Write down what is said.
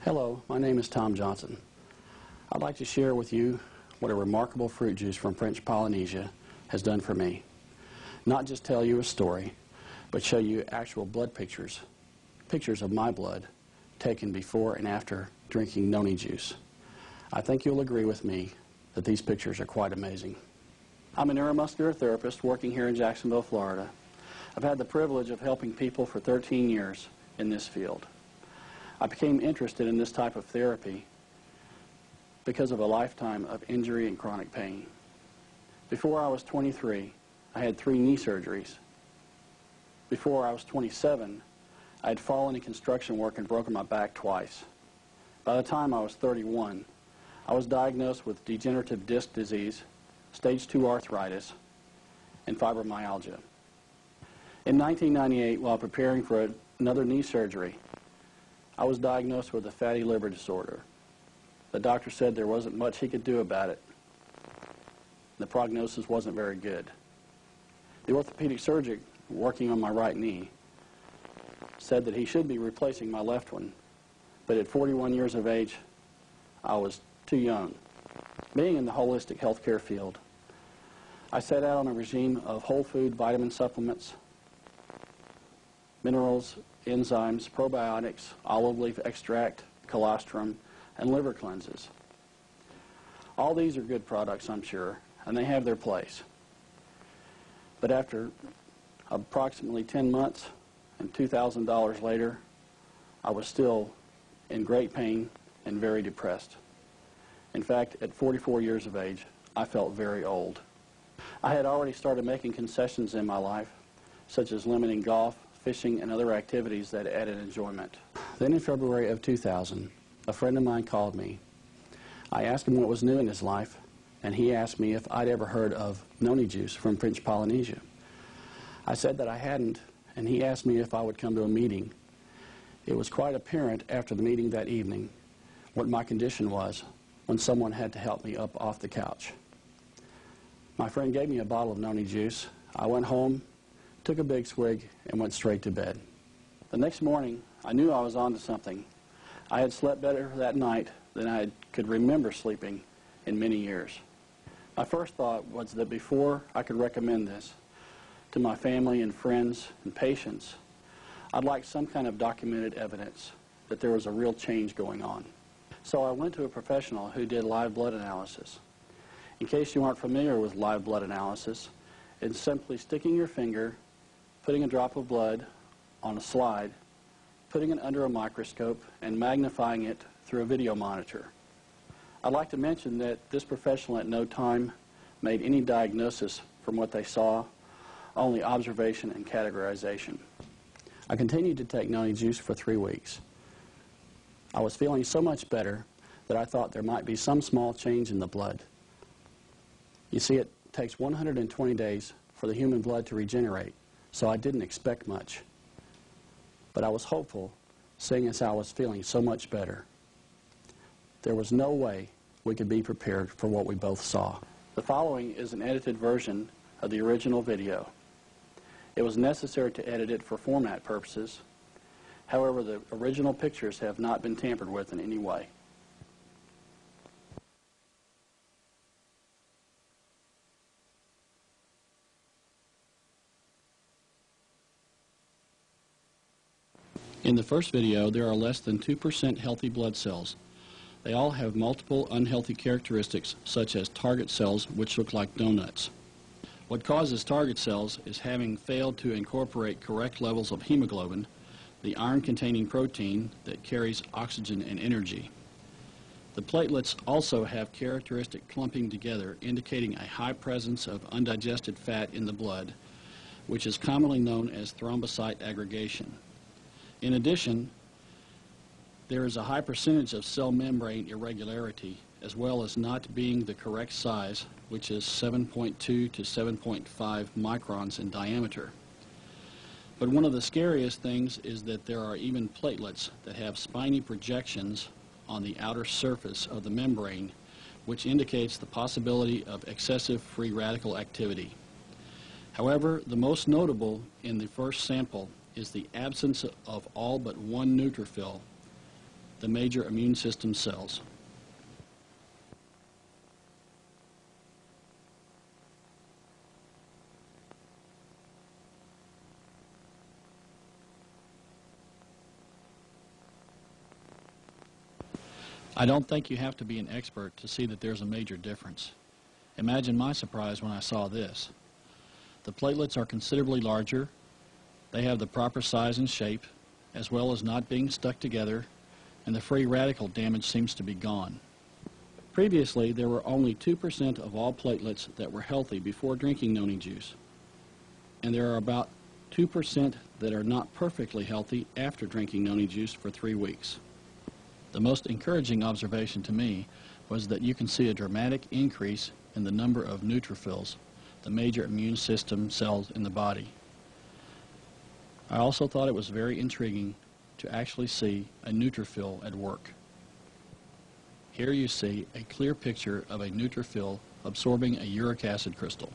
Hello, my name is Tom Johnson. I'd like to share with you what a remarkable fruit juice from French Polynesia has done for me. Not just tell you a story, but show you actual blood pictures of my blood taken before and after drinking noni juice. I think you'll agree with me that these pictures are quite amazing. I'm a neuromuscular therapist working here in Jacksonville, Florida. I've had the privilege of helping people for 13 years in this field. I became interested in this type of therapy because of a lifetime of injury and chronic pain. Before I was 23, I had 3 knee surgeries. Before I was 27, I had fallen in construction work and broken my back twice. By the time I was 31, I was diagnosed with degenerative disc disease, stage 2 arthritis, and fibromyalgia. In 1998, while preparing for another knee surgery, I was diagnosed with a fatty liver disorder. The doctor said there wasn't much he could do about it. The prognosis wasn't very good. The orthopedic surgeon working on my right knee said that he should be replacing my left one, but at 41 years of age, I was too young. Being in the holistic healthcare field, I set out on a regime of whole food vitamin supplements, minerals, enzymes, probiotics, olive leaf extract, colostrum, and liver cleanses. All these are good products, I'm sure, and they have their place. But after approximately 10 months and $2,000 later, I was still in great pain and very depressed. In fact, at 44 years of age, I felt very old. I had already started making concessions in my life, such as limiting golf, fishing, and other activities that added enjoyment. Then in February of 2000, a friend of mine called me. I asked him what was new in his life, and he asked me if I'd ever heard of noni juice from French Polynesia. I said that I hadn't, and he asked me if I would come to a meeting. It was quite apparent after the meeting that evening what my condition was when someone had to help me up off the couch. My friend gave me a bottle of noni juice. I went home, took a big swig, and went straight to bed. The next morning, I knew I was onto something. I had slept better that night than I could remember sleeping in many years. My first thought was that before I could recommend this to my family and friends and patients, I'd like some kind of documented evidence that there was a real change going on. So I went to a professional who did live blood analysis. In case you aren't familiar with live blood analysis, it's simply sticking your finger, putting a drop of blood on a slide, putting it under a microscope, and magnifying it through a video monitor. I'd like to mention that this professional at no time made any diagnosis from what they saw, only observation and categorization. I continued to take noni juice for 3 weeks. I was feeling so much better that I thought there might be some small change in the blood. You see, it takes 120 days for the human blood to regenerate, so I didn't expect much. But I was hopeful, seeing as I was feeling so much better. There was no way we could be prepared for what we both saw. The following is an edited version of the original video. It was necessary to edit it for format purposes. However, the original pictures have not been tampered with in any way. In the first video, there are less than 2% healthy blood cells. They all have multiple unhealthy characteristics, such as target cells, which look like donuts. What causes target cells is having failed to incorporate correct levels of hemoglobin, the iron-containing protein that carries oxygen and energy. The platelets also have characteristic clumping together, indicating a high presence of undigested fat in the blood, which is commonly known as thrombocyte aggregation. In addition, there is a high percentage of cell membrane irregularity, as well as not being the correct size, which is 7.2 to 7.5 microns in diameter. But one of the scariest things is that there are even platelets that have spiny projections on the outer surface of the membrane, which indicates the possibility of excessive free radical activity. However, the most notable in the first sample is the absence of all but one neutrophil, the major immune system cells. I don't think you have to be an expert to see that there's a major difference. Imagine my surprise when I saw this. The platelets are considerably larger, they have the proper size and shape, as well as not being stuck together, and the free radical damage seems to be gone. Previously, there were only 2% of all platelets that were healthy before drinking noni juice, and there are about 2% that are not perfectly healthy after drinking noni juice for 3 weeks. The most encouraging observation to me was that you can see a dramatic increase in the number of neutrophils, the major immune system cells in the body. I also thought it was very intriguing to actually see a neutrophil at work. Here you see a clear picture of a neutrophil absorbing a uric acid crystal.